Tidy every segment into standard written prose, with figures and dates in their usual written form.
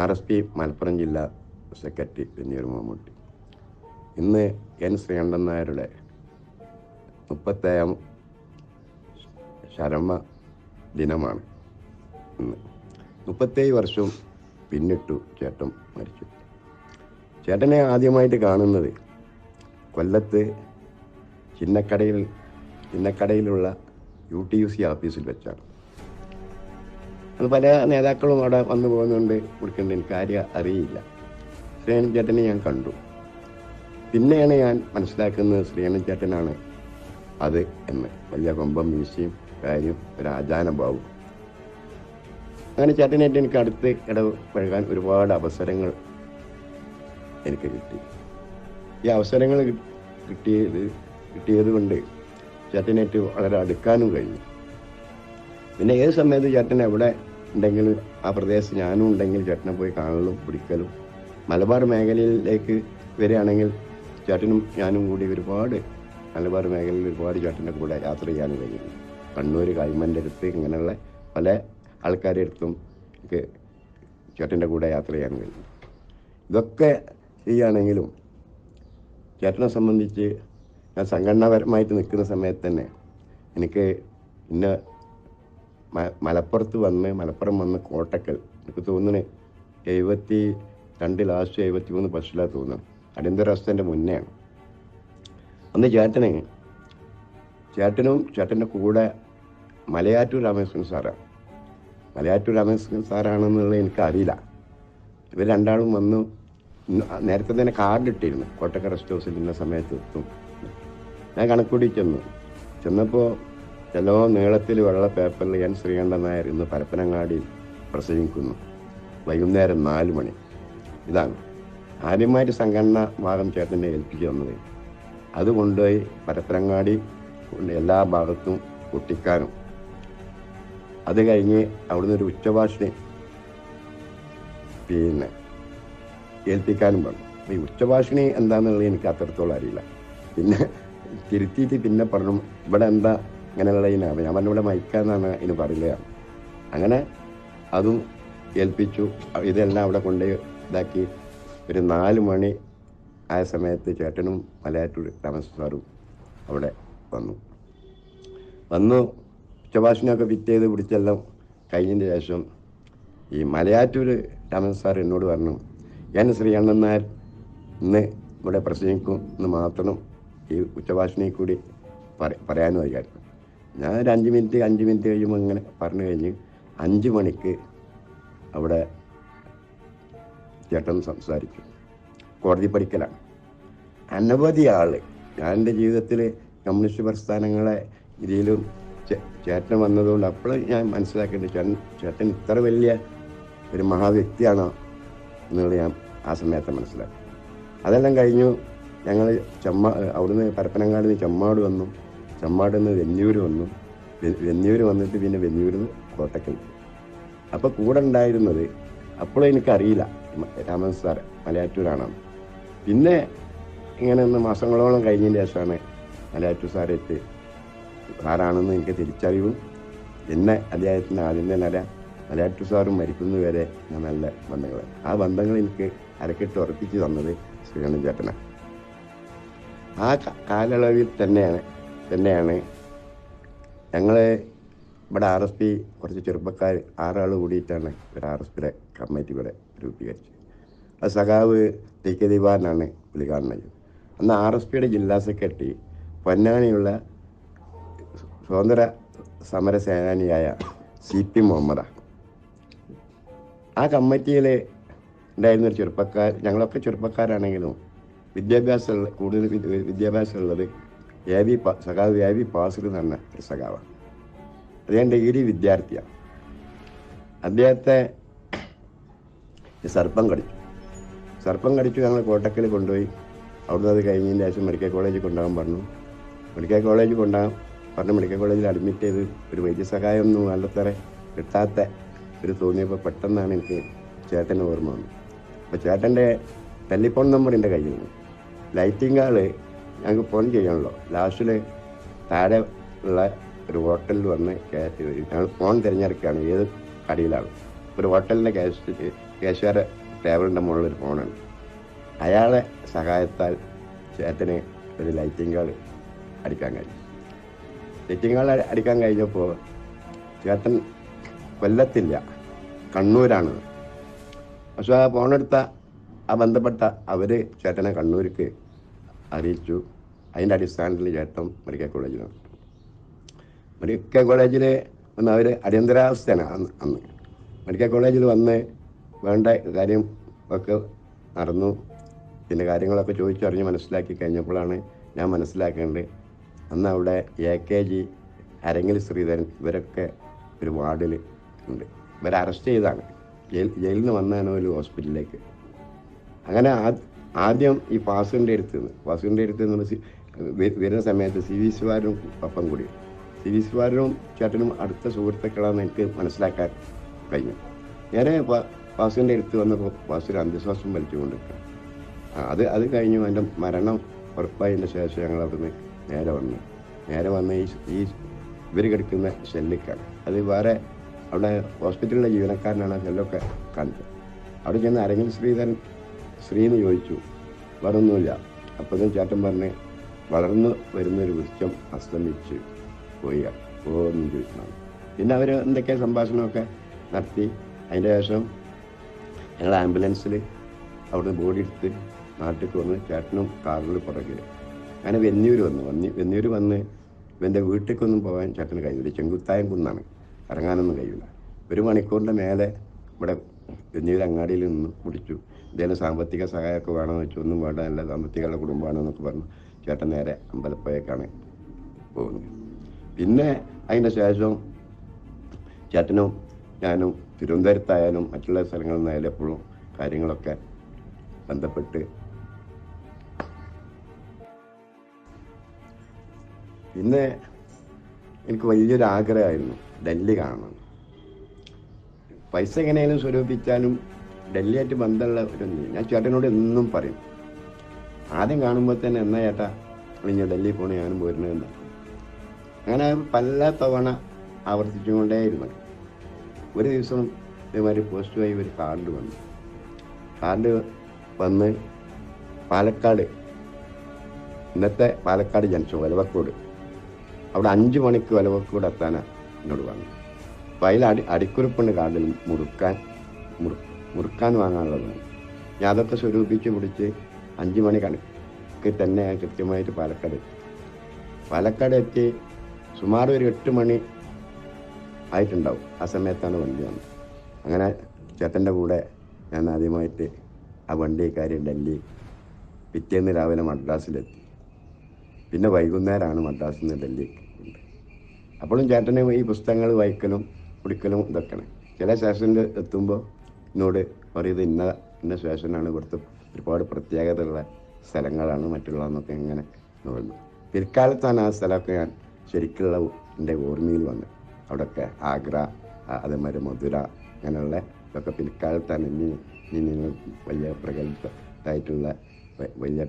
RSP Malappuram ജില്ലാ secretary വെഞ്ഞൂർ Mammootty. ഇന്ന് N Sreekandan നായരുടെ 37ാം ചരമ ദിനമാണ്. ഇന്ന് 37 വർഷം പിന്നിട്ടു ചേട്ടൻ മരിച്ചു. ചേട്ടനെ ആദ്യമായിട്ട് കാണുന്നത് കൊല്ലത്ത് ചിന്നക്കടയിലുള്ള UTUC ഓഫീസിൽ വെച്ചാണ്. അത് പല നേതാക്കളും അവിടെ വന്നു പോകുന്നുണ്ട്, കൊടുക്കുന്നുണ്ട്. എനിക്ക് ആരും അറിയില്ല. ശ്രീകണ്ഠൻ ചേട്ടനെ ഞാൻ കണ്ടു. പിന്നെയാണ് ഞാൻ മനസ്സിലാക്കുന്നത് ശ്രീകണ്ഠൻ ചേട്ടനാണ് അത് എന്ന്. വലിയ കൊമ്പം വീശിയും കാര്യം ഒരു ആചാനഭാവം. അങ്ങനെ ചേട്ടനായിട്ട് എനിക്ക് അടുത്ത് ഇടപഴകാൻ ഒരുപാട് അവസരങ്ങൾ എനിക്ക് കിട്ടി. ഈ അവസരങ്ങൾ കിട്ടിയത് കൊണ്ട് ചേട്ടനായിട്ട് വളരെ അടുക്കാനും കഴിഞ്ഞു. പിന്നെ ഏത് സമയത്ത് ചേട്ടൻ എവിടെ ഉണ്ടെങ്കിലും ആ പ്രദേശത്ത് ഞാനും ഉണ്ടെങ്കിൽ ചേട്ടനെ പോയി കാണലും പിടിക്കലും. മലബാർ മേഖലയിലേക്ക് വരികയാണെങ്കിൽ ചേട്ടനും ഞാനും കൂടി ഒരുപാട് മലബാർ മേഖലയിൽ ഒരുപാട് ചേട്ടൻ്റെ കൂടെ യാത്ര ചെയ്യാനും കഴിയുന്നു. കണ്ണൂർ, കൈമൻ്റെ അടുത്ത് ഇങ്ങനെയുള്ള പല ആൾക്കാരുടെ അടുത്തും എനിക്ക് ചേട്ടൻ്റെ കൂടെ യാത്ര ചെയ്യാനും കഴിയും. ഇതൊക്കെ ചെയ്യുകയാണെങ്കിലും ചേട്ടനെ സംബന്ധിച്ച് ഞാൻ സംഘടനാപരമായിട്ട് നിൽക്കുന്ന സമയത്ത് തന്നെ എനിക്ക് പിന്നെ മലപ്പുറം വന്ന് കോട്ടക്കൽ, എനിക്ക് തോന്നുന്നു 72 ലാസ്റ്റ് 73 ഫസ്റ്റിലാണ് തോന്നുന്നു. അടിയന്തരാവസ്ഥേൻ്റെ മുന്നെയാണ്. അന്ന് ചേട്ടനും ചേട്ടൻ്റെ കൂടെ മലയാറ്റൂർ രാമകൃഷ്ണൻ സാറാണ്. മലയാറ്റൂർ രാമകൃഷ്ണൻ സാറാണെന്നുള്ളത് എനിക്കറിയില്ല. ഇവർ രണ്ടാളും വന്നു. നേരത്തെ തന്നെ കാർഡ് ഇട്ടിരുന്നു, കോട്ടക്കൽ റെസ്റ്റ് ഹൗസിൽ ഇന്ന സമയത്ത് എത്തും. ഞാൻ കണക്കൂടി ചെന്നപ്പോൾ എല്ലോ നീളത്തിൽ വെള്ള പേപ്പറിൽ എൻ ശ്രീകണ്ഠൻ നായർ ഇന്ന് പരപ്പനങ്ങാടിയിൽ പ്രസംഗിക്കുന്നു, വൈകുന്നേരം 4 മണി. ഇതാണ് ആദ്യമായിട്ട് സംഘടന ഭാഗം ചേട്ടനെ ഏൽപ്പിച്ചു തന്നത്. അത് കൊണ്ടുപോയി പരപ്പനങ്ങാടി എല്ലാ ഭാഗത്തും പൊട്ടിക്കാനും അത് കഴിഞ്ഞ് അവിടുന്ന് ഒരു ഉച്ചഭാഷണി ഏൽപ്പിക്കാനും പറഞ്ഞു. ഈ ഉച്ചഭാഷണി എന്താണെന്നുള്ളത് എനിക്ക് അത്രത്തോളം അറിയില്ല. പിന്നെ തിരുത്തിയിട്ട് പിന്നെ പറഞ്ഞു ഇവിടെ എന്താ ഇങ്ങനെയുള്ള ഇതിനാണ്. ഞാൻ പറഞ്ഞ ഇവിടെ മയക്കാന്നാണ് ഇതിന് പറയുക. അങ്ങനെ അതും ഏൽപ്പിച്ചു. ഇതെല്ലാം അവിടെ കൊണ്ട് ഇതാക്കി ഒരു 4 മണി ആയ സമയത്ത് ചേട്ടനും മലയാറ്റൂർ രാമകൃഷ്ണൻ സാറും അവിടെ വന്നു ഉച്ചഭാഷണമൊക്കെ ഫിറ്റ് ചെയ്ത് പിടിച്ചെല്ലാം കഴിഞ്ഞതിന് ശേഷം ഈ മലയാറ്റൂർ രാമകൃഷ്ണൻ സാർ എന്നോട് പറഞ്ഞു, ഞാൻ ശ്രീകണ്ഠൻ നായർ ഇന്ന് ഇവിടെ പ്രസംഗിക്കും എന്ന് മാത്രം ഈ ഉച്ചഭാഷണയിൽ കൂടി പറയാനും വിചാരിക്കും. ഞാൻ ഒരു 5 മിനിറ്റ് കഴിയുമ്പോൾ ഇങ്ങനെ പറഞ്ഞു കഴിഞ്ഞ് 5 മണിക്ക് അവിടെ ചേട്ടൻ സംസാരിച്ചു. കോടതി പഠിക്കലാണ്. അനവധി ഞാൻ എൻ്റെ ജീവിതത്തിൽ കമ്മ്യൂണിസ്റ്റ് പ്രസ്ഥാനങ്ങളെ ഇതിലും ചേട്ടൻ വന്നതുകൊണ്ട് അപ്പോഴും ഞാൻ മനസ്സിലാക്കേണ്ടത് ചേട്ടൻ ഇത്ര വലിയ ഒരു മഹാവ്യക്തിയാണോ എന്നുള്ളത് ഞാൻ ആ സമയത്ത് മനസ്സിലാക്കി. അതെല്ലാം കഴിഞ്ഞു. ഞങ്ങൾ അവിടുന്ന് പരപ്പനങ്ങാടിൽ നിന്ന് ചെമ്മാട് വന്നു. ചെമ്മാടിൽ നിന്ന് വെഞ്ഞൂർ വന്നു. വെഞ്ഞൂർ വന്നിട്ട് പിന്നെ വെഞ്ഞൂരിൽ നിന്ന് കോട്ടക്കൽ. അപ്പോൾ കൂടെ ഉണ്ടായിരുന്നത് അപ്പോഴും എനിക്കറിയില്ല രാമകൃഷ്ണൻ സാർ മലയാറ്റൂരാണെന്ന്. പിന്നെ ഇങ്ങനെ ഒന്ന് മാസങ്ങളോളം കഴിഞ്ഞതിന് ശേഷമാണ് മലയാറ്റൂർ സാറാണെന്ന് എനിക്ക് തിരിച്ചറിവും. പിന്നെ അദ്ദേഹത്തിന് ആദ്യം തന്നെ അറിയാം, മലയാറ്റൂർ സാറും മരിക്കുന്നതുവരെ ഞാൻ നല്ല ബന്ധങ്ങൾ. ആ ബന്ധങ്ങൾ എനിക്ക് അരക്കിട്ട് ഉറപ്പിച്ച് തന്നത് ശ്രീകണ്ഠൻ ചേട്ടനാണ്. ആ കാലയളവിൽ തന്നെയാണ് ഞങ്ങൾ ഇവിടെ RSP കുറച്ച് ചെറുപ്പക്കാർ 6 ആൾ കൂടിയിട്ടാണ് ഒരു RSPയുടെ കമ്മിറ്റി ഇവിടെ രൂപീകരിച്ചത്. അത് സഖാവ് TK ദിവാനാണ് ഉദ്ഘാടനം ചെയ്തത്. അന്ന് RSPയുടെ ജില്ലാ സെക്രട്ടറി പൊന്നാനിയുള്ള സ്വാതന്ത്ര്യ സമര സേനാനിയായ CP മുഹമ്മദാണ്. ആ കമ്മിറ്റിയിൽ ഉണ്ടായിരുന്നൊരു ഞങ്ങളൊക്കെ ചെറുപ്പക്കാരാണെങ്കിലും കൂടുതൽ വിദ്യാഭ്യാസമുള്ളത് സഖാവ് AB പാസിൽ എന്ന് പറഞ്ഞ ഒരു സഖാവാണ്. അദ്ദേഹം ഡിഗ്രി വിദ്യാർത്ഥിയാണ്. അദ്ദേഹത്തെ സർപ്പം കടിച്ചു. ഞങ്ങൾ കോട്ടക്കൽ കൊണ്ടുപോയി. അവിടുന്ന് അത് കഴിഞ്ഞതിന് ശേഷം മെഡിക്കൽ കോളേജിൽ കൊണ്ടുപോകാൻ പറഞ്ഞു. മെഡിക്കൽ കോളേജിൽ അഡ്മിറ്റ് ചെയ്ത് ഒരു വൈദ്യസഹായമൊന്നും നല്ലത്ര കിട്ടാത്ത തോന്നിയപ്പോൾ പെട്ടെന്നാണ് എനിക്ക് ചേട്ടന് ഓർമ്മ വന്നത്. അപ്പോൾ ചേട്ടൻ്റെ ടെലിഫോൺ നമ്പർ എൻ്റെ കയ്യിൽ നിന്ന്. ലൈറ്റിംഗ് ആൾ ഞങ്ങൾക്ക് ഫോൺ ചെയ്യണമല്ലോ. ലാസ്റ്റിൽ താഴെ ഉള്ള ഒരു ഹോട്ടലിൽ വന്ന് കയറ്റി വരും. ഞങ്ങൾ ഫോൺ തിരഞ്ഞെടുക്കുകയാണ് ഏത് കടയിലാണ്. ഒരു ഹോട്ടലിൻ്റെ കാശുകാരെ ടേബിളിൻ്റെ മുകളിൽ ഒരു ഫോണുണ്ട്. അയാളെ സഹായത്താൽ ചേട്ടന് ഒരു ലൈറ്റിംഗ് കാർഡ് അടിക്കാൻ കഴിഞ്ഞു. ലൈറ്റിംഗ് കാർഡ് അടിക്കാൻ കഴിഞ്ഞപ്പോൾ ചേട്ടൻ കൊല്ലത്തില്ല, കണ്ണൂരാണ്. പക്ഷേ ആ ഫോണെടുത്ത ആ ബന്ധപ്പെട്ട അവർ ചേട്ടനെ കണ്ണൂർക്ക് അറിയിച്ചു. അതിൻ്റെ അടിസ്ഥാനത്തിൽ ചേട്ടൻ മെഡിക്കൽ കോളേജിൽ വന്നു. മെഡിക്കൽ കോളേജിൽ വന്ന് അവർ അടിയന്തരാവസ്ഥയാണ് അന്ന്. മെഡിക്കൽ കോളേജിൽ വന്ന് വേണ്ട കാര്യം ഒക്കെ നടന്നു. പിന്നെ കാര്യങ്ങളൊക്കെ ചോദിച്ചറിഞ്ഞ് മനസ്സിലാക്കി കഴിഞ്ഞപ്പോഴാണ് ഞാൻ മനസ്സിലാക്കേണ്ടത് അന്ന് അവിടെ AKG, അരങ്ങിൽ ശ്രീധരൻ ഇവരൊക്കെ ഒരു വാർഡിൽ ഉണ്ട്. ഇവരെ അറസ്റ്റ് ചെയ്താണ്. ജയിലിൽ നിന്ന് വന്നതാണ് ഒരു ഹോസ്പിറ്റലിലേക്ക്. അങ്ങനെ ആദ്യം ഈ വാസുവിൻ്റെ അടുത്ത് നിന്ന് വരുന്ന സമയത്ത് CV ശിവാരും ഒപ്പം കൂടി. CV ശിവാരും ചേട്ടനും അടുത്ത സുഹൃത്തുക്കളാണെന്ന് എനിക്ക് മനസ്സിലാക്കാൻ കഴിഞ്ഞു. നേരെ വാസുവിൻ്റെ അടുത്ത് വന്നപ്പോൾ വാസുവിന് അന്ത്യശ്വാസം വലിച്ചുകൊണ്ടിരിക്കുക. അത് കഴിഞ്ഞു. അതിൻ്റെ മരണം ഉറപ്പായതിൻ്റെ ശേഷം ഞങ്ങൾ അവിടുന്ന് നേരെ വന്ന് ഈ ഇവർ കിടക്കുന്ന ഷെല്ലിക്കാണ്. അത് വേറെ അവിടെ ഹോസ്പിറ്റലിലെ ജീവനക്കാരനാണ് ഷെല്ലൊക്കെ കാണിച്ചത്. അവിടെ ചെന്ന് അരങ്ങിൽ ശ്രീന്ന് ചോദിച്ചു. വേറെ ഒന്നുമില്ല. അപ്പോഴും ചേട്ടൻ പറഞ്ഞ് വളർന്നു വരുന്നൊരു വൃക്ഷം അസ്തമിച്ച് പോകുന്നു ചോദിക്കണം. പിന്നെ അവർ എന്തൊക്കെ സംഭാഷണമൊക്കെ നടത്തി. അതിൻ്റെ ശേഷം ഞങ്ങൾ ആംബുലൻസിൽ അവിടുന്ന് ബോഡി എടുത്ത് നാട്ടിലേക്ക് വന്ന് ചേട്ടനും കാറിൽ പുറകിൽ അങ്ങനെ വെന്നൂർ വന്ന് ഇവൻ്റെ വീട്ടിലേക്കൊന്നും പോകാൻ ചേട്ടന് കഴിയില്ല. ചെങ്കുത്തായം കുന്നാണ്, ഇറങ്ങാനൊന്നും കഴിയില്ല. 1 മണിക്കൂറിൻ്റെ മേലെ ഇവിടെ വെന്നൂർ അങ്ങാടിയിൽ നിന്ന് പിടിച്ചു. എന്തെങ്കിലും സാമ്പത്തിക സഹായമൊക്കെ വേണമെന്ന് വെച്ചു. ഒന്നും വേണ്ട, നല്ല സാമ്പത്തികമുള്ള കുടുംബമാണെന്നൊക്കെ പറഞ്ഞു ചേട്ടൻ നേരെ അമ്പലപ്പുഴക്കാണ് പോകുന്നത്. പിന്നെ അതിൻ്റെ ശേഷം ചേട്ടനും ഞാനും തിരുവനന്തപുരത്തായാലും മറ്റുള്ള സ്ഥലങ്ങളിൽ നിന്നായാലും എപ്പോഴും കാര്യങ്ങളൊക്കെ ബന്ധപ്പെട്ട്. പിന്നെ എനിക്ക് വലിയൊരു ആഗ്രഹമായിരുന്നു ഡൽഹി കാണണം. പൈസ എങ്ങനെയാലും സ്വരൂപിച്ചാലും ഡൽഹിയായിട്ട് ബന്ധമുള്ള ഞാൻ ചേട്ടനോട് എന്നും പറയും. ആദ്യം കാണുമ്പോൾ തന്നെ എന്നാ ചേട്ടാ ഞാൻ ഡൽഹി പോകണേ, ഞാനും പോരുന്നതെന്ന്. അങ്ങനെ പല തവണ ആവർത്തിച്ചുകൊണ്ടേയിരുന്നു. ഒരു ദിവസം ഇതേമാതിരി പോസ്റ്റ് വഴി ഒരു കാർഡ് വന്ന് പാലക്കാട്, ഇന്നത്തെ പാലക്കാട് ജംഗ്ഷൻ വലവക്കോട്, അവിടെ 5 മണിക്ക് വലവക്കോട് എത്താനാണ് എന്നോട് പറഞ്ഞു. അപ്പോൾ അതിൽ അടിക്കുറിപ്പുണ്ട് കാർഡിൽ മുറുക്കാൻ വാങ്ങാനുള്ളതാണ്. ഞാൻ അതൊക്കെ സ്വരൂപിച്ച് പിടിച്ച് 5 മണി കണക്ക് തന്നെ ഞാൻ കൃത്യമായിട്ട് പാലക്കാട് എത്തി. സുമാർ ഒരു 8 മണി ആയിട്ടുണ്ടാവും. ആ സമയത്താണ് വണ്ടി വന്നത്. അങ്ങനെ ചേട്ടൻ്റെ കൂടെ ഞാൻ ആദ്യമായിട്ട് ആ വണ്ടി കയറി ഡൽഹി. പിറ്റേന്ന് രാവിലെ മദ്രാസിലെത്തി. പിന്നെ വൈകുന്നേരമാണ് മദ്രാസിൽ നിന്ന് ഡൽഹിക്ക്. അപ്പോഴും ചേട്ടന് ഈ പുസ്തകങ്ങൾ വായിക്കലും കുടിക്കലും ഇതൊക്കെയാണ്. ചില സ്റ്റേഷനിൽ എത്തുമ്പോൾ എന്നോട് പറയുന്നത് ഇന്ന സ്റ്റേഷനാണ്, ഇവിടുത്തെ ഒരുപാട് പ്രത്യേകതയുള്ള സ്ഥലങ്ങളാണ് മറ്റുള്ളതെന്നൊക്കെ ഇങ്ങനെ പറഞ്ഞു. പിൽക്കാലത്താണ് ആ സ്ഥലമൊക്കെ ഞാൻ ശരിക്കുള്ള എൻ്റെ ഓർമ്മയിൽ വന്നത്. അവിടെയൊക്കെ ആഗ്ര, അതേമാതിരി മധുര, അങ്ങനെയുള്ള ഇതൊക്കെ പിൽക്കാലത്താണ് ഇനി വലിയ പ്രഗത്ഭമായിട്ടുള്ള വലിയ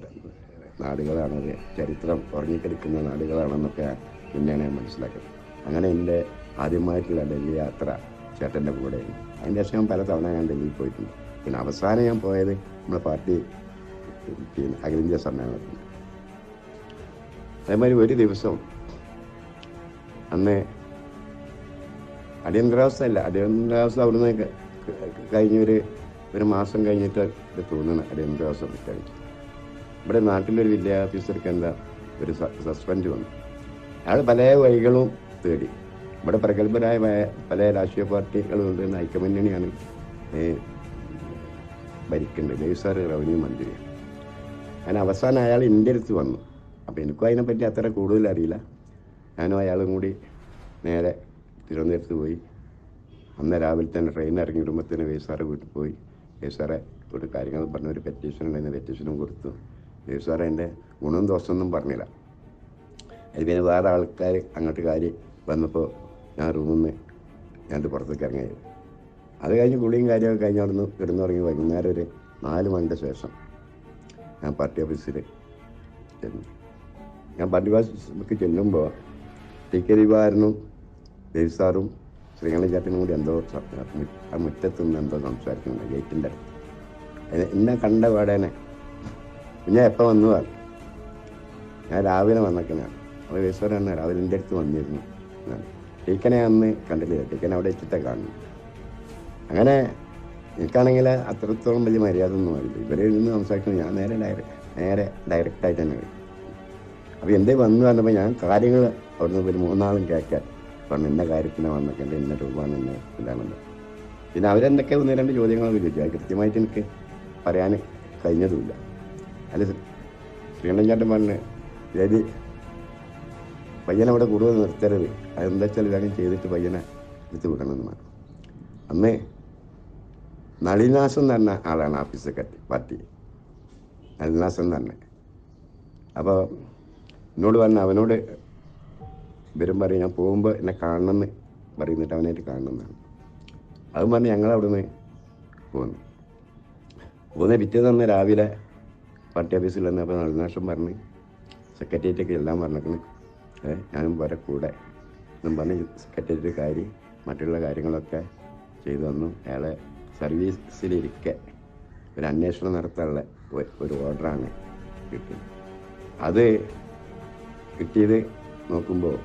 നാടുകളാണത്, ചരിത്രം ഉറങ്ങിക്കിടക്കുന്ന നാടുകളാണെന്നൊക്കെ പിന്നെയാണ് ഞാൻ മനസ്സിലാക്കുന്നത്. അങ്ങനെ എൻ്റെ ആദ്യമായിട്ടുള്ള ഡൽഹി യാത്ര ചേട്ടൻ്റെ കൂടെയാണ്. അതിൻ്റെ ശേഷം പല തവണ ഞാൻ ഡൽഹിയിൽ പോയിട്ടുണ്ട്. പിന്നെ അവസാനം ഞാൻ പോയത് നമ്മുടെ പാർട്ടി അഖിലേന്ത്യാ സമ്മേളനത്തിൽ. അതേമാതിരി ഒരു ദിവസം അന്ന് അടിയന്തരാവസ്ഥ അവിടുന്ന് ഒരു മാസം കഴിഞ്ഞിട്ട് തോന്നുന്നു അടിയന്തരാവസ്ഥ പ്രഖ്യാപിച്ചു. ഇവിടെ നാട്ടിലൊരു വില്ലേജ് ഓഫീസർക്ക് ഒരു സസ്പെൻഡ് വന്നു. അയാൾ പല വഴികളും തേടി. ഇവിടെ പ്രഗത്ഭരായ പല രാഷ്ട്രീയ പാർട്ടികളുണ്ട്. ഐക്യമുന്നണിയാണ് ഭരിക്കേണ്ടത്. ദേവസാർ റവന്യൂ മന്ത്രിയാണ്. അങ്ങനെ അവസാനം അയാൾ എൻ്റെ അടുത്ത് വന്നു. അപ്പോൾ എനിക്കും അതിനെപ്പറ്റി അത്ര കൂടുതൽ അറിയില്ല. ഞാനും അയാളും കൂടി നേരെ തിരുവനന്തപുരത്ത് പോയി. അന്ന് രാവിലെ തന്നെ ട്രെയിൻ ഇറങ്ങി ഇടുമ്പത്തിന് ദേവസാറെ വീട്ടിൽ പോയി. ദേവസാറെ ഒരു കാര്യങ്ങൾ പറഞ്ഞ ഒരു പെറ്റീഷൻ ഉണ്ടായിരുന്നു. പെറ്റീഷനും കൊടുത്തു. ദേവസാറെ എൻ്റെ ഗുണവും ദോഷമൊന്നും പറഞ്ഞില്ല. അത് പിന്നെ വേറെ ആൾക്കാർ അങ്ങോട്ട് കാര്യം വന്നപ്പോൾ ഞാൻ റൂമിൽ നിന്ന് ഞാനത് പുറത്തേക്ക് ഇറങ്ങിയത്. അത് കഴിഞ്ഞ് കുളിയും കാര്യമൊക്കെ കഴിഞ്ഞ് അവിടെ നിന്ന് കിടന്നുറങ്ങി. വൈകുന്നേരം ഒരു 4 മണിൻ്റെ ശേഷം ഞാൻ പാർട്ടി ഓഫീസിൽ ചെന്നു. ഞാൻ പാർട്ടി ഓഫീസിലേക്ക് ചെല്ലുമ്പോൾ TK ദിവാകരനും ദേവസാറും ശ്രീകണ്ഠൻ ചേട്ടനും കൂടി എന്തോ ആ മുറ്റത്തുനിന്ന് എന്തോ സംസാരിക്കുന്നുണ്ട് ഗേറ്റിൻ്റെ അടുത്ത്. എന്നെ കണ്ട പാടേനെ പിന്നെ എപ്പോൾ വന്നു പറഞ്ഞു. ഞാൻ രാവിലെ വന്നേക്കണാണ്. അപ്പോൾ ഈശ്വരൻ തന്നെ രാവിലെ എൻ്റെ അടുത്ത് വന്നിരുന്നു. ടീക്കനെ അന്ന് കണ്ടില്ല, ടീക്കനെ അവിടെ വെച്ചിട്ടേ കാണുന്നു. അങ്ങനെ എനിക്കാണെങ്കിൽ അത്രത്തോളം വലിയ മര്യാദ ഒന്നും അറിയില്ല. ഇവരിൽ നിന്ന് സംസാരിക്കുന്നത് ഞാൻ നേരെ ഡയറക്റ്റായിട്ട് തന്നെ കഴിയും. അപ്പോൾ എന്തേ വന്നു പറഞ്ഞപ്പോൾ ഞാൻ കാര്യങ്ങൾ അവിടുന്ന് ഒരു 3 നാളും കേൾക്കാൻ പറഞ്ഞു. ഇന്ന കാര്യത്തിന് വന്നേക്കണ്ട, ഇന്ന രൂപമാണ്, ഇന്ന ഇതാണെന്ന്. പിന്നെ അവരെന്തൊക്കെ 1-2 ചോദ്യങ്ങളൊക്കെ ചോദിച്ചു. അത് കൃത്യമായിട്ട് എനിക്ക് പറയാൻ കഴിഞ്ഞതുമില്ല. അതിൽ ശ്രീകണ്ഠൻ ചേട്ടൻ പറഞ്ഞ് ഏത് പയ്യനവിടെ കൂടുതൽ നിർത്തരുത്, അതെന്താ വെച്ചാൽ ഇതാകും ചെയ്തിട്ട് പയ്യനെ എടുത്ത് വിടണമെന്ന് പറഞ്ഞു. അന്ന് നളിനാസം എന്ന് പറഞ്ഞ ആളാണ് ആഫീസ് സെക്രട്ടറി പാർട്ടി, നളിനാസം എന്ന് പറഞ്ഞ. അപ്പോൾ എന്നോട് പറഞ്ഞ അവനോട് വരും പറയും ഞാൻ പോകുമ്പോൾ എന്നെ കാണണമെന്ന് പറയുന്നിട്ട് അവനായിട്ട് കാണണമെന്നാണ്. അതും പറഞ്ഞ് ഞങ്ങളവിടുന്ന് പോകുന്ന പിറ്റേന്ന് തന്നെ രാവിലെ പാർട്ടി ഓഫീസിൽ വന്നപ്പോൾ നളിനാശം പറഞ്ഞ് സെക്രട്ടേറിയറ്റൊക്കെ എല്ലാം പറഞ്ഞിരിക്കുന്നു, ഞാനും വരെ കൂടെ എന്നും പറഞ്ഞ് സെക്രട്ടേറിയറ്റ് കാര്യം മറ്റുള്ള കാര്യങ്ങളൊക്കെ ചെയ്തു തന്നു. അയാളെ സർവീസിലിരിക്കെ ഒരു അന്വേഷണം നടത്താനുള്ള ഒരു ഓർഡറാണ് കിട്ടിയത്. അത് കിട്ടിയത് നോക്കുമ്പോൾ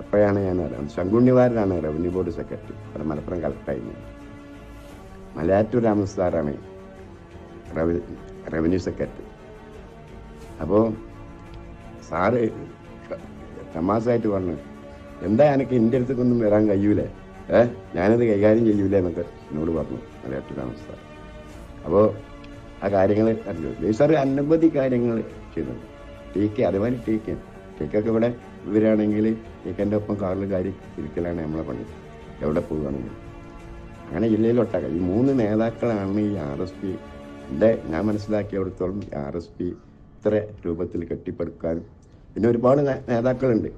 അപ്പോഴാണ് ഞാൻ അറിയാം ശങ്കുണ്ണിവാരനാണ് റവന്യൂ ബോർഡ് സെക്രട്ടറി, അവിടെ മലപ്പുറം കളക്ടറായിരുന്നു. മലയാറ്റൂർ രാമൻ സാറാണ് റവന്യൂ സെക്രട്ടറി. അപ്പോൾ സാറ് തമാശയായിട്ട് പറഞ്ഞു, എന്താ എനിക്ക് എൻ്റെ അടുത്തേക്കൊന്നും വരാൻ കഴിയൂലേ, ഞാനത് കൈകാര്യം ചെയ്യൂലേ എന്നൊക്കെ എന്നോട് പറഞ്ഞു മലയാറ്റൂർ രാമൻ സാർ. അപ്പോൾ ആ കാര്യങ്ങൾ അറിഞ്ഞു. സാർ അനവധി കാര്യങ്ങൾ ചെയ്തിട്ടുണ്ട്. അതേമാതിരി ടീക്കൊക്കെ ഇവിടെ ഇവരാണെങ്കിൽ ടീക്കൻ്റെ ഒപ്പം കാറിൽ കാര്യം ഇരിക്കലാണ് നമ്മളെ പണി, എവിടെ പോവുകയാണെങ്കിൽ. അങ്ങനെ ജില്ലയിലൊട്ടാക്കാം ഈ 3 നേതാക്കളാണ് ഈ RSP ഞാൻ മനസ്സിലാക്കിയെടുത്തോളം RSP ഇത്ര രൂപത്തിൽ കെട്ടിപ്പടുക്കാനും. പിന്നെ ഒരുപാട് നേതാക്കളുണ്ട്,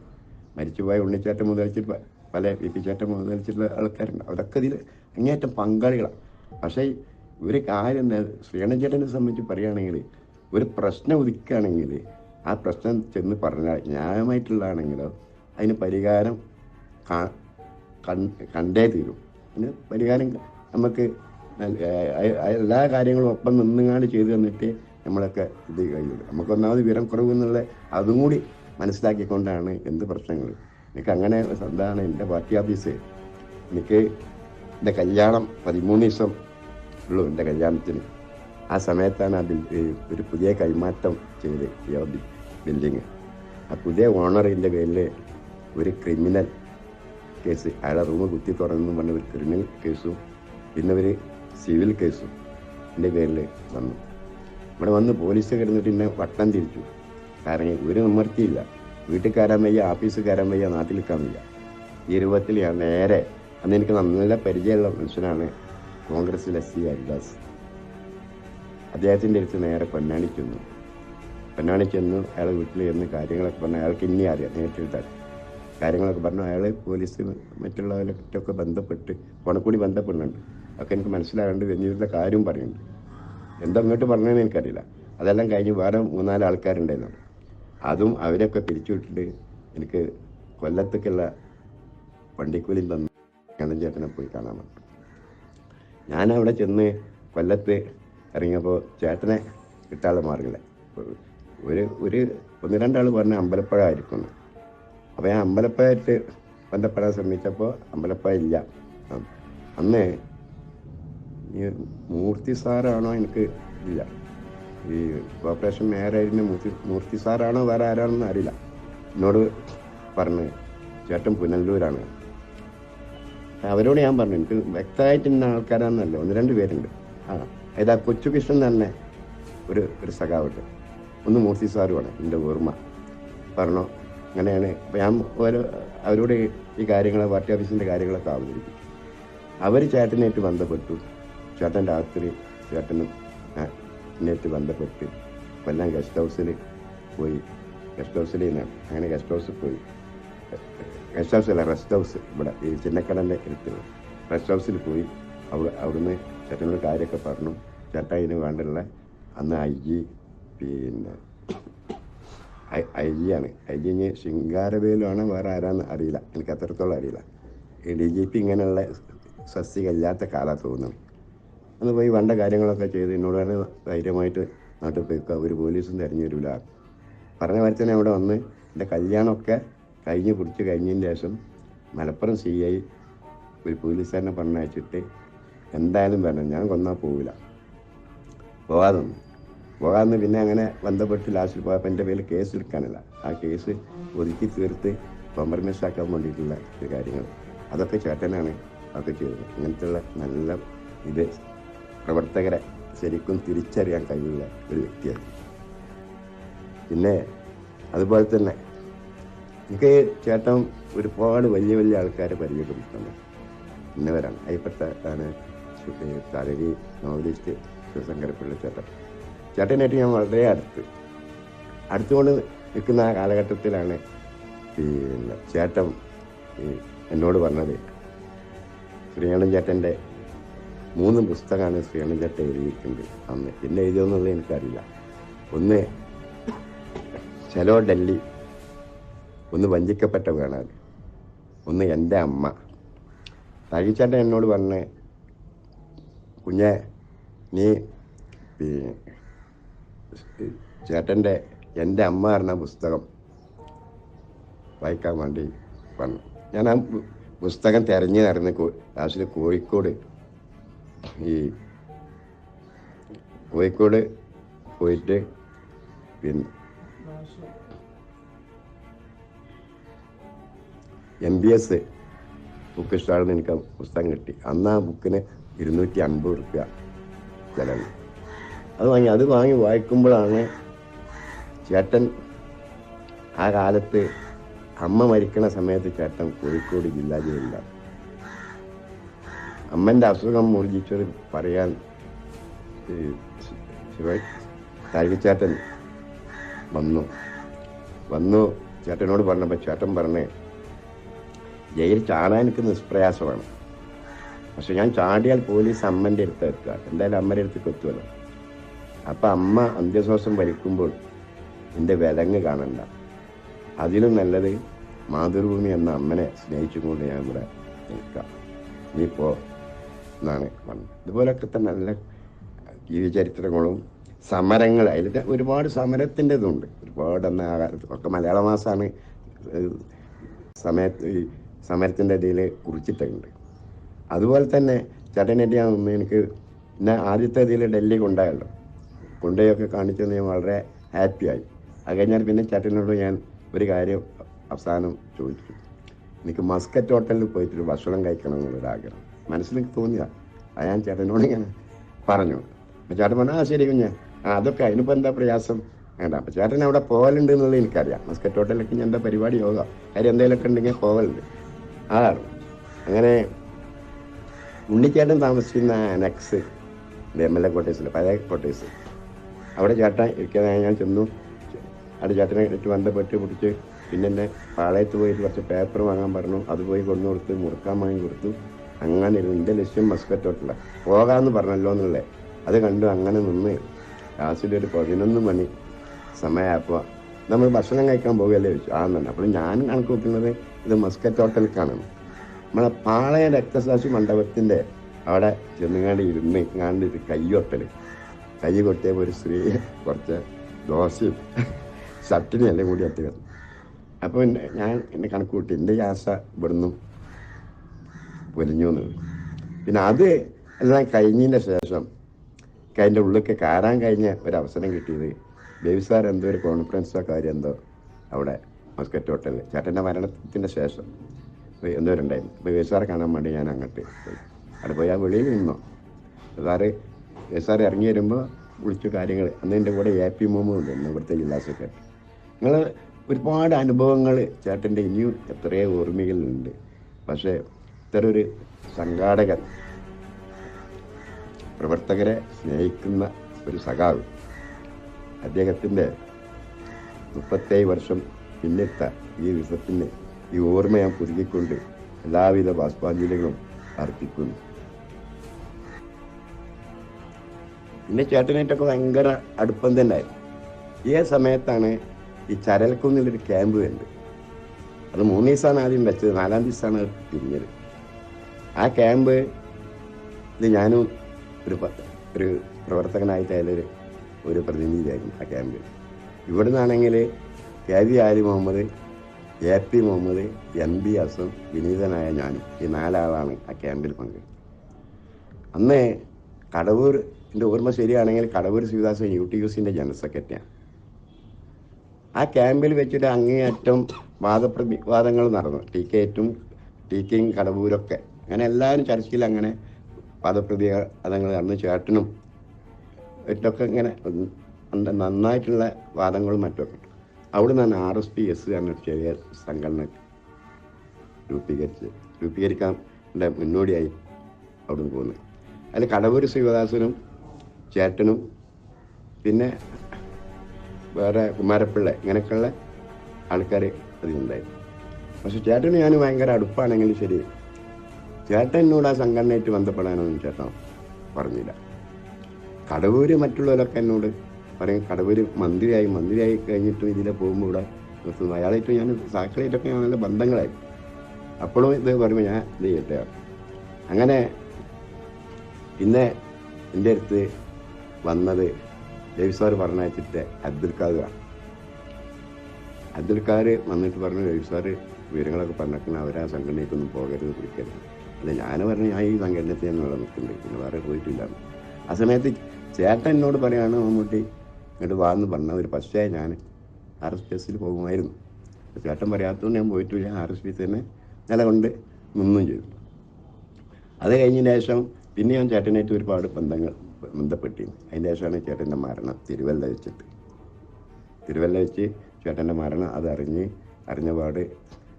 മരിച്ചുപോയ ഉണ്ണിച്ചേട്ടൻ മുതലിച്ചിട്ട് പല VP ചേട്ടൻ മുതലിച്ചിട്ടുള്ള ആൾക്കാരുണ്ട്. അവരൊക്കെ ഇതിൽ അങ്ങേയറ്റം പങ്കാളികളാണ്. പക്ഷേ ഒരു കാര്യം ശ്രീകണ്ഠൻ ചേട്ടനെ സംബന്ധിച്ച് പറയുകയാണെങ്കിൽ ഒരു പ്രശ്നം ഉദിക്കുകയാണെങ്കിൽ ആ പ്രശ്നം ചെന്ന് പറഞ്ഞാൽ ന്യായമായിട്ടുള്ളതാണെങ്കിലോ അതിന് പരിഹാരം കണ്ടേ തീരും. അതിന് പരിഹാരം നമുക്ക് എല്ലാ കാര്യങ്ങളും ഒപ്പം നിന്നുങ്ങാണ്ട് ചെയ്തു തന്നിട്ട് നമ്മളൊക്കെ ഇത് കഴിയുള്ളൂ. നമുക്കൊന്നാമത് വിവരം കുറവ് എന്നുള്ള അതും കൂടി മനസ്സിലാക്കിക്കൊണ്ടാണ് എന്ത് പ്രശ്നങ്ങൾ. എനിക്ക് അങ്ങനെ എന്താണ് എൻ്റെ പാർട്ടി ഓഫീസ്, എനിക്ക് എൻ്റെ കല്യാണം 13 ദിവസം ഉള്ളൂ എൻ്റെ കല്യാണത്തിന്. ആ സമയത്താണ് അതിൽ ഒരു പുതിയ കൈമാറ്റം ചെയ്ത് ഈ ബിൽഡിങ്. ആ പുതിയ ഓണറിൻ്റെ പേരിൽ ഒരു ക്രിമിനൽ കേസ്, അയാളെ റൂം കുത്തി തുറന്നു പറഞ്ഞ ഒരു ക്രിമിനൽ കേസും പിന്നെ ഒരു സിവിൽ കേസും എൻ്റെ പേരിൽ വന്നു. ഇവിടെ വന്ന് പോലീസ് കിടന്നിട്ട് എന്നെ വട്ടം തിരിച്ചു. കാരണം ഒരു നിവർത്തിയില്ല, വീട്ടിൽ കയറാൻ വയ്യ, ഓഫീസ് കയറാൻ വയ്യ, നാട്ടിൽ നിൽക്കാൻ വയ്യ. ഈ രൂപത്തിൽ ഞാൻ നേരെ അന്ന് എനിക്ക് നല്ല പരിചയമുള്ള മനുഷ്യനാണ് കോൺഗ്രസിലെ SC ഹരിദാസ്. അദ്ദേഹത്തിൻ്റെ അടുത്ത് നേരെ പൊന്നാനി ചെന്നു. അയാളെ വീട്ടിൽ ചെന്ന് കാര്യങ്ങളൊക്കെ പറഞ്ഞു. അയാൾക്ക് ഇനി അറിയാം, നേരിട്ട് കാര്യങ്ങളൊക്കെ പറഞ്ഞു. അയാൾ പോലീസ് മറ്റുള്ളവരൊക്കെ ബന്ധപ്പെട്ട് ഫോണിൽ കൂടി ബന്ധപ്പെടുന്നുണ്ട്. ഒക്കെ എനിക്ക് മനസ്സിലാകാണ്ട് വലിയ കാര്യം പറയുന്നുണ്ട്. എന്താ ഇങ്ങോട്ട് പറഞ്ഞതെന്ന് എനിക്കറിയില്ല. അതെല്ലാം കഴിഞ്ഞ് വേറെ 3-4 ആൾക്കാരുണ്ടായിരുന്നു. അതും അവരൊക്കെ പിരിച്ചുവിട്ടിട്ട് എനിക്ക് കൊല്ലത്തേക്കുള്ള വണ്ടിക്കൂലിയും തന്നു കണ്ണൻ ചേട്ടനെ പോയി കാണാൻ പറ്റും. ഞാനവിടെ ചെന്ന് കൊല്ലത്ത് ഇറങ്ങിയപ്പോൾ ചേട്ടനെ കിട്ടാനുള്ള മാർഗമില്ല. ഒരു 1-2 ആൾ പറഞ്ഞ അമ്പലപ്പുഴ ആയിരിക്കുന്നു. അപ്പോൾ ഞാൻ അമ്പലപ്പുഴയായിട്ട് ബന്ധപ്പെടാൻ ശ്രമിച്ചപ്പോൾ അമ്പലപ്പുഴ ഇല്ല. അന്ന് ഈ മൂർത്തി സാറാണോ എനിക്ക് ഇല്ല, ഈ കോർപ്പറേഷൻ മേയറായിരുന്ന മൂർത്തി സാറാണോ വേറെ ആരാണെന്ന് അറിയില്ല. എന്നോട് പറഞ്ഞ് ചേട്ടൻ പുനല്ലൂരാണ്. അവരോട് ഞാൻ പറഞ്ഞു എനിക്ക് വ്യക്തമായിട്ട് ഇന്ന ആൾക്കാരാണെന്നല്ലോ, 1-2 പേരുണ്ട്. ഏതാ കൊച്ചുകൃഷ്ണൻ തന്നെ ഒരു സഖാവുണ്ട്, ഒന്ന് മൂർത്തി സാറുമാണ് എൻ്റെ ഓർമ്മ. പറഞ്ഞു അങ്ങനെയാണ്. അപ്പോൾ ഞാൻ അവരോട് ഈ കാര്യങ്ങൾ പാർട്ടി ഓഫീസിൻ്റെ കാര്യങ്ങളൊക്കെ അവതരിപ്പിച്ചു. അവർ ചേട്ടനായിട്ട് ബന്ധപ്പെട്ടു. ചേട്ടൻ രാത്രി ചേട്ടനും നേരിട്ട് ബന്ധപ്പെട്ട് കൊല്ലം ഗസ്റ്റ് ഹൗസിൽ പോയി. ഗസ്റ്റ് ഹൗസിൽ നിന്നാണ് അങ്ങനെ ഗസ്റ്റ് ഹൗസിൽ പോയി. ഗസ്റ്റ് ഹൗസല്ല, റെസ്റ്റ് ഹൗസ്, ഇവിടെ ഈ ചിന്നക്കടൻ്റെ അടുത്ത് റെസ്റ്റ് ഹൗസിൽ പോയി. അവിടുന്ന് ചേട്ടനോട് കാര്യമൊക്കെ പറഞ്ഞു. ചേട്ടൻ ഇതിന് വേണ്ടുള്ള അന്ന് IG പിന്നെ IG ആണ്. IG ശിങ്കാരവേലുമാണ്, വേറെ ആരാന്ന് അറിയില്ല, എനിക്ക് അത്രത്തോളം അറിയില്ല. DGP ഇങ്ങനെയുള്ള സസ്യമില്ലാത്ത കാലമാണ് തോന്നുന്നു. അന്ന് പോയി വേണ്ട കാര്യങ്ങളൊക്കെ ചെയ്ത് എന്നോട് തന്നെ ധൈര്യമായിട്ട് നാട്ടിൽ പോയിക്കുക, ഒരു പോലീസും തിരഞ്ഞു വരില്ല പറഞ്ഞ മാതിരി തന്നെ അവിടെ വന്ന് എൻ്റെ കല്യാണമൊക്കെ പിടിച്ച് കഴിഞ്ഞതിന് ശേഷം മലപ്പുറം CI ഒരു പോലീസുകാരനെ പറഞ്ഞയച്ചിട്ട് എന്തായാലും വരണം, ഞാൻ കൊന്നാൽ പോവില്ല, പോകാതെ പിന്നെ അങ്ങനെ ബന്ധപ്പെട്ട് ലാസ്റ്റിൽ പോയപ്പോൾ എൻ്റെ പേരിൽ കേസ് എടുക്കാനില്ല. ആ കേസ് ഒതുക്കി തീർത്ത് കോംപ്രമൈസ് ആക്കാൻ വേണ്ടിയിട്ടുള്ള ഒരു കാര്യങ്ങൾ അതൊക്കെ ചേട്ടനാണ് അതൊക്കെ ചെയ്തത്. ഇങ്ങനത്തെയുള്ള നല്ല ഇത് പ്രവർത്തകരെ ശരിക്കും തിരിച്ചറിയാൻ കഴിയുള്ള ഒരു വ്യക്തിയാണ്. പിന്നെ അതുപോലെ തന്നെ എനിക്ക് ചേട്ടൻ ഒരുപാട് വലിയ വലിയ ആൾക്കാരെ പരിചയപ്പെടുത്തുന്നത് ഇന്നവരാണ്. അതിൽപ്പെട്ടാണ് തലരി നോവലിസ്റ്റ് ശിവശങ്കരപ്പിള്ള ചേട്ടനായിട്ട് ഞാൻ വളരെ അടുത്തുകൊണ്ട് നിൽക്കുന്ന ആ കാലഘട്ടത്തിലാണ് പിന്നെ ചേട്ടൻ എന്നോട് പറഞ്ഞത് ശ്രീകണ്ഠൻ ചേട്ടൻ്റെ 3 പുസ്തകമാണ് ശ്രീകണ്ഠൻ ചേട്ടൻ എഴുതിയിട്ടുണ്ട് അന്ന്. പിന്നെ എഴുതിയെന്നുള്ളത് എനിക്കറിയില്ല. ഒന്ന് ചലോ ഡൽഹി, ഒന്ന് വഞ്ചിക്കപ്പെട്ട വേണാൽ, ഒന്ന് എൻ്റെ അമ്മ. തഴിച്ചേട്ടൻ എന്നോട് പറഞ്ഞ് കുഞ്ഞെ നീ ചേട്ടൻ്റെ എൻ്റെ അമ്മ പറഞ്ഞ പുസ്തകം വായിക്കാൻ വേണ്ടി പറഞ്ഞു. ഞാൻ ആ പുസ്തകം തിരഞ്ഞു നടന്ന് ലാസ്റ്റിൽ കോഴിക്കോട് പോയിട്ട് പിന്നെ MBS ബുക്ക് സ്റ്റാളിൽ നിന്ന് എനിക്ക് പുസ്തകം കിട്ടി. അന്ന് ആ ബുക്കിന് 250 രൂപ ചിലവ്. അത് വാങ്ങി വായിക്കുമ്പോഴാണ് ചേട്ടൻ ആ കാലത്ത് അമ്മ മരിക്കണ സമയത്ത് ചേട്ടൻ കോഴിക്കോട് ജില്ലാ ജയിലിലാണ്. അമ്മൻ്റെ അസുഖം മൂർജിച്ചത് പറയാൻ തഴിച്ചേട്ടൻ വന്നു ചേട്ടനോട് പറഞ്ഞപ്പോൾ ചേട്ടൻ പറഞ്ഞേ ജയിൽ ചാടാൻ എനിക്ക് നിഷ്പ്രയാസമാണ്, പക്ഷെ ഞാൻ ചാടിയാൽ പോലീസ് അമ്മൻ്റെ അടുത്ത് എത്തുക, എന്തായാലും അമ്മയുടെ അടുത്ത് എത്തുമല്ലോ. അപ്പം അമ്മ അന്ത്യശ്വാസം വലിക്കുമ്പോൾ എൻ്റെ വിലങ്ങ് കാണണ്ട, അതിലും നല്ലത് മാതൃഭൂമി എന്ന അമ്മനെ സ്നേഹിച്ചുകൊണ്ട് ഞാൻ ഇവിടെ നിൽക്കാം, നീ പോ എന്നാണ് പറഞ്ഞത്. ഇതുപോലൊക്കെ തന്നെ നല്ല ജീവചരിത്രങ്ങളും സമരങ്ങൾ, അതിൽ ഒരുപാട് സമരത്തിൻ്റെ ഇതുണ്ട്. ഒരുപാട് അന്ന് ആ കാലത്ത് ഒക്കെ മലയാള മാസമാണ് സമരത്തിൻ്റെ ഇതിൽ കുറിച്ചിട്ടുണ്ട്. അതുപോലെ തന്നെ ചേട്ടനായിട്ട് ഞാൻ എനിക്ക് പിന്നെ ആദ്യത്തെ ഇതിൽ ഡൽഹി കൊണ്ടുപോയൊക്കെ കാണിച്ചത് ഞാൻ വളരെ ഹാപ്പിയായി. അത് കഴിഞ്ഞാൽ പിന്നെ ചേട്ടനോട് ഞാൻ ഒരു കാര്യം അവസാനം ചോദിച്ചു. എനിക്ക് മസ്കറ്റ് ഹോട്ടലിൽ പോയിട്ടൊരു ഭക്ഷണം കഴിക്കണം എന്നുള്ളൊരാഗ്രഹം മനസ്സിലേക്ക് തോന്നിയതാണ്. അത് ഞാൻ ചേട്ടനോട് ഇങ്ങനെ പറഞ്ഞു. അപ്പം ചേട്ടൻ പറഞ്ഞു ശരി കുഞ്ഞ്, അതൊക്കെ അതിനിപ്പോൾ എന്താ പ്രയാസം വേണ്ട. അപ്പം ചേട്ടൻ അവിടെ പോകലുണ്ട് എന്നുള്ളത് എനിക്കറിയാം. മസ്കറ്റ് ഹോട്ടലിലേക്ക് ഞാൻ എന്താ പരിപാടി യോഗ കാര്യം എന്തെങ്കിലുമൊക്കെ ഉണ്ടെങ്കിൽ പോകലുണ്ട്. അതാണ് അങ്ങനെ ഉണ്ണിച്ചേട്ടൻ താമസിക്കുന്ന അനക്സ് MLA ക്വാർട്ടേഴ്സിൽ, പഴയ ക്വാർട്ടേഴ്സ്, അവിടെ ചേട്ടൻ ഇരിക്കുന്നതായി ഞാൻ ചെന്നു. അവിടെ ചേട്ടനെ ഇട്ട് ബന്ധപ്പെട്ട് പിടിച്ച് പിന്നെ എന്നെ പാളയത്ത് പോയിട്ട് കുറച്ച് പേപ്പർ വാങ്ങാൻ പറഞ്ഞു. അത് പോയി കൊണ്ടു കൊടുത്ത് മുറുക്കാൻ വാങ്ങി കൊടുത്തു. അങ്ങനെ എൻ്റെ ലക്ഷ്യം മസ്കറ്റ് ഹോട്ടലാണ്. പോകാമെന്ന് പറഞ്ഞല്ലോ എന്നുള്ളത് അത് കണ്ടു അങ്ങനെ നിന്ന് ലാസ്റ്റിലൊരു 11 മണി സമയമായപ്പോൾ നമ്മൾ ഭക്ഷണം കഴിക്കാൻ പോകുകയല്ലേ ചോദിച്ചു. ആണെന്നുണ്ട്. അപ്പോൾ ഞാൻ കണക്ക് കൂട്ടുന്നത് ഇത് മസ്കറ്റ് ഹോട്ടലിലേക്കാണ്. നമ്മളെ പാളയം രക്തസാക്ഷി മണ്ഡപത്തിൻ്റെ അവിടെ ചെന്നുകാണ്ട് ഇരുന്ന് ഇത് കൈ കൊട്ടിയപ്പോൾ ഒരു സ്ത്രീ കുറച്ച് ദോശയും ചട്ടിനും എല്ലാം കൂടി എത്തി വന്നു. അപ്പോൾ ഞാൻ എന്നെ കണക്ക് കൂട്ടി എൻ്റെ ആശ ഇവിടുന്ന് പൊലിഞ്ഞു എന്നുള്ളത്. പിന്നെ അത് എല്ലാം കഴിഞ്ഞതിൻ്റെ ശേഷം അതിൻ്റെ ഉള്ളിലേക്ക് കയറാൻ കഴിഞ്ഞ ഒരവസരം കിട്ടിയത് ബേബി സാർ എന്തോ ഒരു കോൺഫറൻസോ കാര്യം എന്തോ അവിടെ മസ്കറ്റ് ഹോട്ടലിൽ ചേട്ടൻ്റെ മരണത്തിൻ്റെ ശേഷം എന്തോ ഉണ്ടായിരുന്നു. ബേബി സാറെ കാണാൻ വേണ്ടി ഞാൻ അങ്ങോട്ട് പോയി. അവിടെ പോയി ആ വെളിയിൽ നിന്നോ ബേബി സാർ ഇറങ്ങി വരുമ്പോൾ വിളിച്ചു കാര്യങ്ങൾ. അന്ന് എൻ്റെ കൂടെ AP മുഹമ്മദ് ഉണ്ട്, ഇവിടുത്തെ ജില്ലാ സെക്രട്ടറി. നിങ്ങൾ ഒരുപാട് അനുഭവങ്ങൾ ചേട്ടൻ്റെ ഇനിയും എത്രയോ ഓർമ്മകളുണ്ട്. പക്ഷേ ഇത്തരം ഒരു സംഘാടകൻ, പ്രവർത്തകരെ സ്നേഹിക്കുന്ന ഒരു സഖാവ്, അദ്ദേഹത്തിൻ്റെ 37 വർഷം പിന്നിട്ട ഈ ദിവസത്തിന് ഈ ഓർമ്മ ഞാൻ പുതുക്കിക്കൊണ്ട് എല്ലാവിധ ബാഷ്പാഞ്ജലികളും അർപ്പിക്കുന്നു. പിന്നെ ചേട്ടനായിട്ടൊക്കെ ഭയങ്കര അടുപ്പം തന്നെയായിരുന്നു. ഈ സമയത്താണ് ഈ ചരൽക്കുന്നിലൊരു ക്യാമ്പ് ഉണ്ട്. അത് 3 ദിവസമാണ് ആദ്യം വെച്ചത്, 4-ാം ദിവസമാണ് പിരിഞ്ഞത്. ആ ക്യാമ്പ് ഇത് ഞാനും ഒരു പ്രവർത്തകനായിട്ട് ഒരു പ്രതിനിധിയായിരുന്നു ആ ക്യാമ്പിൽ. ഇവിടെ നിന്നാണെങ്കിൽ KV ആലി മുഹമ്മദ്, AP മുഹമ്മദ്, MB ഹസൻ, വിനീതനായ ഞാനും, ഈ 4 ആളാണ് ആ ക്യാമ്പിൽ പങ്കെടുത്തത്. അന്ന് കടവൂർ, എൻ്റെ ഓർമ്മ ശരിയാണെങ്കിൽ കടവൂർ ശിവദാസൻ UTUCൻ്റെ ജനറൽ സെക്രട്ടറിയാണ്. ആ ക്യാമ്പിൽ വെച്ചിട്ട് അങ്ങേയറ്റം വാദങ്ങൾ നടന്നു. TKയും കടവൂരൊക്കെ അങ്ങനെ എല്ലാവരും ചർച്ചയിൽ അങ്ങനെ വാദപ്രതിവാദങ്ങൾ നടന്നു. ചേട്ടനും മറ്റൊക്കെ ഇങ്ങനെ നന്നായിട്ടുള്ള വാദങ്ങളും മറ്റൊക്കെ. അവിടെ നിന്നാണ് RSPS എന്നൊരു ചെറിയ സംഘടന രൂപീകരിക്കാൻ മുന്നോടിയായി അവിടെ നിന്ന് പോകുന്നത്. അതിൽ കടവൂർ ശിവദാസനും ചേട്ടനും പിന്നെ വേറെ കുമാരപ്പിള്ള ഇങ്ങനെയൊക്കെയുള്ള ആൾക്കാർ അതിലുണ്ടായിരുന്നു. പക്ഷെ ചേട്ടന് ഞാൻ ഭയങ്കര അടുപ്പാണെങ്കിലും ശരി, ചേട്ടൻ എന്നോട് ആ സംഘടനയായിട്ട് ബന്ധപ്പെടാനൊന്നും ചേട്ടൻ പറഞ്ഞില്ല. കടവൂർ മറ്റുള്ളവരൊക്കെ എന്നോട് പറയും, കടവൂർ മന്ത്രിയായി കഴിഞ്ഞിട്ടും ഇതിലെ പോകുമ്പോൾ ഇവിടെ നിർത്തുന്നു. അയാളായിട്ട് ഞാൻ സാക്ഷിയായിട്ടൊക്കെ ഞാൻ നല്ല ബന്ധങ്ങളായി. അപ്പോഴും ഇത് പറയുമ്പോൾ ഞാൻ ഇത് ചെയ്യട്ടെ. അങ്ങനെ പിന്നെ എൻ്റെ അടുത്ത് വന്നത് രവി സാർ പറഞ്ഞയച്ചിട്ട് അബ്ദുൽ ഖാദർ വന്നിട്ട് പറഞ്ഞു, രവി സാറ് വിവരങ്ങളൊക്കെ പറഞ്ഞിട്ട് അവരാ സംഘടനയ്ക്കൊന്നും പോകരുത്, പിടിക്കരുത്. അല്ല ഞാൻ പറഞ്ഞു, ഞാൻ ഈ സംഘടനത്തിൽ ഞാൻ നിലനിൽക്കുന്നുണ്ട്, പിന്നെ വേറെ പോയിട്ടില്ല. ആ സമയത്ത് ചേട്ടൻ എന്നോട് പറയാണ്, മമ്മൂട്ടി ഇങ്ങോട്ട് വാന്ന് പറഞ്ഞവർ. പക്ഷേ ഞാൻ RSPSൽ പോകുമായിരുന്നു. ചേട്ടൻ പറയാത്തതുകൊണ്ട് ഞാൻ പോയിട്ടില്ല. RSPS തന്നെ നിലകൊണ്ട് നിന്നും ചെയ്തു. അത് കഴിഞ്ഞതിന് ശേഷം പിന്നെ ഞാൻ ചേട്ടനായിട്ട് ഒരുപാട് ബന്ധപ്പെട്ടിരുന്നു. അതിൻ്റെ ശേഷമാണ് ചേട്ടൻ്റെ മരണം തിരുവല്ല വെച്ച് ചേട്ടൻ്റെ മരണം അറിഞ്ഞ പാട്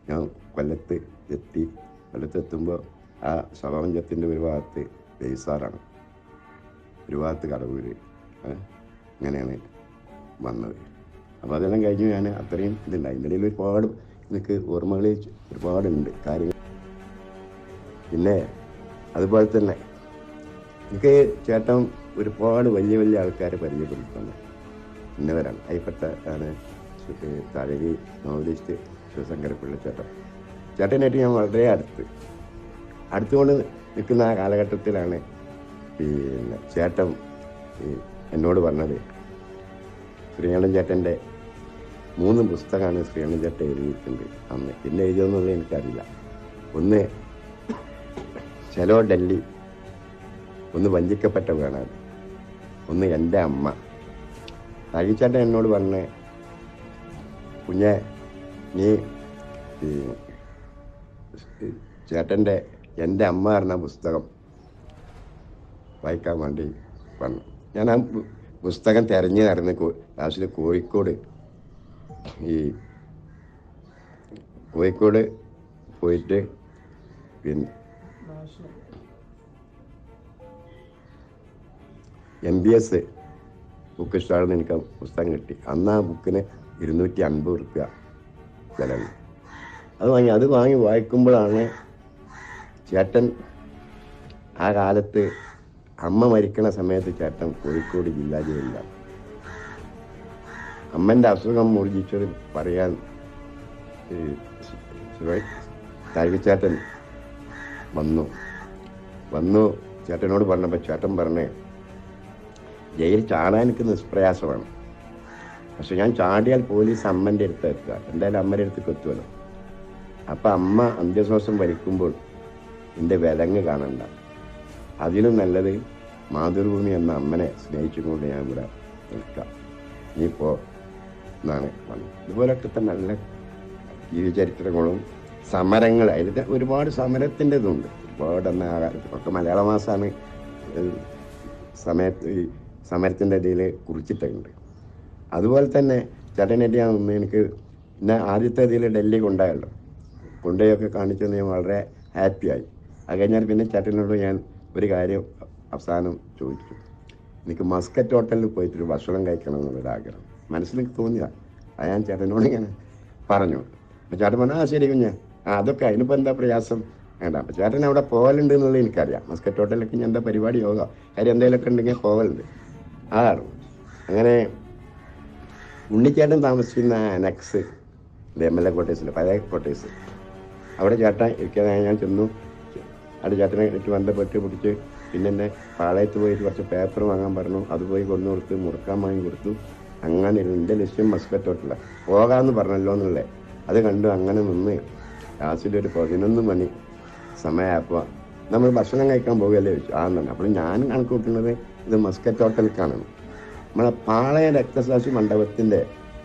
ഞാൻ കൊല്ലത്തെത്തുമ്പോൾ ആ ശവമഞ്ചത്തിൻ്റെ ഒരു ഭാഗത്ത് ബേസാറാണ്, ഒരു ഭാഗത്ത് കടവൂര്, അങ്ങനെയാണ് വന്നത്. അപ്പോൾ അതെല്ലാം കഴിഞ്ഞ് ഞാൻ അത്രയും ഇതുണ്ടായി. ഇതിൻ്റെ ഇടയിൽ ഒരുപാട് എനിക്ക് ഓർമ്മകൾ ഒരുപാടുണ്ട് കാര്യങ്ങൾ. പിന്നെ അതുപോലെ തന്നെ എനിക്ക് ചേട്ടൻ ഒരുപാട് വലിയ ആൾക്കാരെ പരിചയപ്പെടുത്തുന്നു ഇന്നവരാണ്. അതിൽപ്പെട്ട ആണ് തഴകി നോവലിസ്റ്റ് ശിവശങ്കരപ്പിള്ള ചേട്ടനായിട്ട് ഞാൻ വളരെ അടുത്തുകൊണ്ട് നിൽക്കുന്ന ആ കാലഘട്ടത്തിലാണ് പിന്നെ ചേട്ടൻ എന്നോട് പറഞ്ഞത്, ശ്രീകണ്ഠൻ ചേട്ടൻ്റെ 3 പുസ്തകമാണ് ശ്രീകണ്ഠൻ ചേട്ടൻ എഴുതിയിട്ടുണ്ട് അന്ന്. പിന്നെ എഴുതിയെന്നുള്ളത് എനിക്കറിയില്ല. ഒന്ന് ചലോ ഡൽഹി, ഒന്ന് വഞ്ചിക്കപ്പെട്ട വേണാട്, ഒന്ന് എൻ്റെ അമ്മ. തഴിച്ചേട്ടൻ എന്നോട് പറഞ്ഞ, കുഞ്ഞെ നീ ചേട്ടൻ്റെ എൻ്റെ അമ്മ പറഞ്ഞ പുസ്തകം വായിക്കാൻ വേണ്ടി വന്നു. ഞാൻ ആ പുസ്തകം തിരഞ്ഞു നടന്ന് ലാസ്റ്റിൽ കോഴിക്കോട് പോയിട്ട് പിന്നെ MBS ബുക്ക് സ്റ്റാളിൽ നിന്ന് എനിക്ക് പുസ്തകം കിട്ടി. അന്ന് ആ ബുക്കിന് 250 റുപ്യ ചിലവ്. അത് വാങ്ങി വായിക്കുമ്പോഴാണ് ചേട്ടൻ ആ കാലത്ത് അമ്മ മരിക്കണ സമയത്ത് ചേട്ടൻ കോഴിക്കോട് ജില്ലാ ജയിലിലാണ്. അമ്മൻ്റെ അസുഖം മുറിച്ചത് പറയാൻ തഴിച്ചേട്ടൻ വന്നു ചേട്ടനോട് പറഞ്ഞപ്പോൾ ചേട്ടൻ പറഞ്ഞേ, ജയിൽ ചാടാൻ എനിക്ക് നിഷ്പ്രയാസമാണ്, പക്ഷെ ഞാൻ ചാടിയാൽ പോലീസ് അമ്മൻ്റെ അടുത്ത് എത്തുക, എന്തായാലും അമ്മയുടെ അടുത്തേക്ക് എത്തുമല്ലോ. അപ്പം അമ്മ അന്ത്യശ്വാസം വലിക്കുമ്പോൾ എൻ്റെ വിലങ്ങ് കാണണ്ട, അതിലും നല്ലത് മാതൃഭൂമി എന്ന അമ്മനെ സ്നേഹിച്ചുകൊണ്ട് ഞാൻ ഇവിടെ നിൽക്കാം, നീ പോ എന്നാണ് വന്നത്. ഇതുപോലൊക്കെ തന്നെ നല്ല ജീവചരിത്രങ്ങളും സമരങ്ങൾ, അതിൽ ഒരുപാട് സമരത്തിൻ്റെ ഇതുണ്ട്. ഒരുപാട് തന്നെ ആ കാലത്ത് ഒക്കെ മലയാള മാസമാണ് സമരത്തിൻ്റെ ഇടയിൽ കുറിച്ചിട്ടുണ്ട്. അതുപോലെ തന്നെ ചേട്ടനായിട്ട് ഞാൻ ഒന്ന് എനിക്ക് പിന്നെ ആദ്യത്തെ ഇതിൽ ഡൽഹി കൊണ്ടുപോയൊക്കെ കാണിച്ചെന്ന് ഞാൻ വളരെ ഹാപ്പിയായി. അത് കഴിഞ്ഞാൽ പിന്നെ ചേട്ടനോട് ഞാൻ ഒരു കാര്യം അവസാനം ചോദിച്ചു, എനിക്ക് മസ്കറ്റ് ഹോട്ടലിൽ പോയിട്ടൊരു ഭക്ഷണം കഴിക്കണം എന്നുള്ളൊരാഗ്രഹം മനസ്സിലേക്ക് തോന്നിയതാണ്. അത് ഞാൻ ചേട്ടനോട് ഇങ്ങനെ പറഞ്ഞു. അപ്പം ചേട്ടൻ പറഞ്ഞു, ശരി കുഞ്ഞെ, അതൊക്കെ അതിനിപ്പോൾ എന്താ പ്രയാസം വേണ്ട. അപ്പം ചേട്ടൻ അവിടെ പോകലുണ്ട് എന്നുള്ളത് എനിക്കറിയാം. മസ്കറ്റ് ഹോട്ടലിലൊക്കെ ഞാൻ എന്താ പരിപാടി യോഗ കാര്യം എന്തെങ്കിലുമൊക്കെ ഉണ്ടെങ്കിൽ പോകലുണ്ട്. അതാണ്. അങ്ങനെ ഉണ്ണിച്ചേട്ടൻ താമസിക്കുന്ന അനക്സ് MLA ക്വാർട്ടേഴ്സിൽ, പഴയ ക്വാർട്ടേഴ്സ്, അവിടെ ചേട്ടൻ ഇരിക്കാനായി ഞാൻ ചെന്നു. അവിടെ ചേട്ടനായിട്ട് ബന്ധപ്പെട്ട് പിടിച്ച് പിന്നെ എന്നെ പാളയത്ത് പോയിട്ട് കുറച്ച് പേപ്പർ വാങ്ങാൻ പറഞ്ഞു. അത് പോയി കൊണ്ടു കൊടുത്ത് മുറുക്കാൻ വാങ്ങി കൊടുത്തു. അങ്ങനെ എൻ്റെ ലക്ഷ്യം മസ്കറ്റ് ഹോട്ടല പോകാമെന്ന് പറഞ്ഞല്ലോ എന്നുള്ളത്. അത് കണ്ടു അങ്ങനെ നിന്ന് ലാസ്റ്റിലൊരു 11 മണി സമയമായപ്പോൾ നമ്മൾ ഭക്ഷണം കഴിക്കാൻ പോകുകയല്ലേ ചോദിച്ചു. തന്നെ അപ്പോൾ ഞാൻ കണക്ക് കൂട്ടുന്നത് ഇത് മസ്കറ്റ് ഹോട്ടലിലേക്കാണ്. നമ്മളെ പാളയ രക്തസാക്ഷി മണ്ഡപത്തിൻ്റെ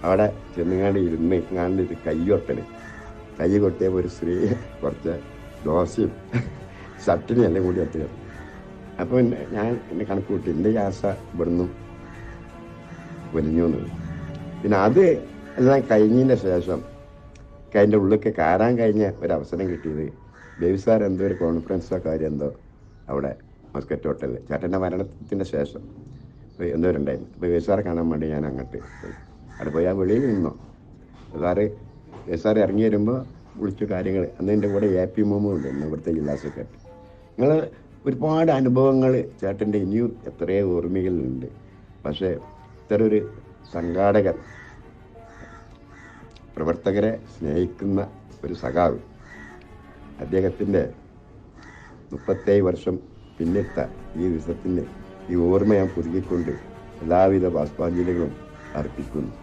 അവിടെ ചെന്നുകാണ്ട് ഇരുന്ന് ഇങ്ങാണ്ട് ഇത് കൈ കൊട്ടിയപ്പോൾ ഒരു സ്ത്രീ കുറച്ച് ദോശയും ചട്ടിനും എല്ലാം കൂടി എത്തുക. അപ്പോൾ ഞാൻ എന്നെ കണക്ക് കൂട്ടി എൻ്റെ യാസ ഇവിടുന്ന് വലിഞ്ഞു എന്നുള്ളത്. പിന്നെ അത് എല്ലാം കഴിഞ്ഞതിൻ്റെ ശേഷം അതിൻ്റെ ഉള്ളിലേക്ക് കയറാൻ കഴിഞ്ഞ ഒരവസരം കിട്ടിയത് ബേബിസാർ എന്തോ ഒരു കോൺഫറൻസോ കാര്യം എന്തോ അവിടെ മസ്കറ്റ് ഹോട്ടലിൽ ചേട്ടൻ്റെ മരണത്തിൻ്റെ ശേഷം എന്തോ ഉണ്ടായിരുന്നു. അപ്പോൾ ബേബിസാറെ കാണാൻ വേണ്ടി ഞാൻ അങ്ങോട്ട് പോയി. അവിടെ പോയി ആ വെളിയിൽ നിന്നോ ബേബിസാർ ഇറങ്ങി വരുമ്പോൾ വിളിച്ച കാര്യങ്ങൾ അന്ന് എൻ്റെ കൂടെ AP മോമും ഉണ്ട്, ഇവിടുത്തെ ജില്ലാ സെക്രട്ടറി. നിങ്ങൾ ഒരുപാട് അനുഭവങ്ങൾ ചേട്ടൻ്റെ ഇനിയും എത്രയോ ഓർമ്മകളുണ്ട്. പക്ഷേ ഇത്തരം ഒരു സംഘാടകൻ, പ്രവർത്തകരെ സ്നേഹിക്കുന്ന ഒരു സഖാവ്, അദ്ദേഹത്തിൻ്റെ 37 വർഷം പിന്നിട്ട ഈ ദിവസത്തിൻ്റെ ഈ ഓർമ്മ ഞാൻ പുതുക്കിക്കൊണ്ട് എല്ലാവിധ ബാഷ്പാഞ്ജലികളും അർപ്പിക്കുന്നു.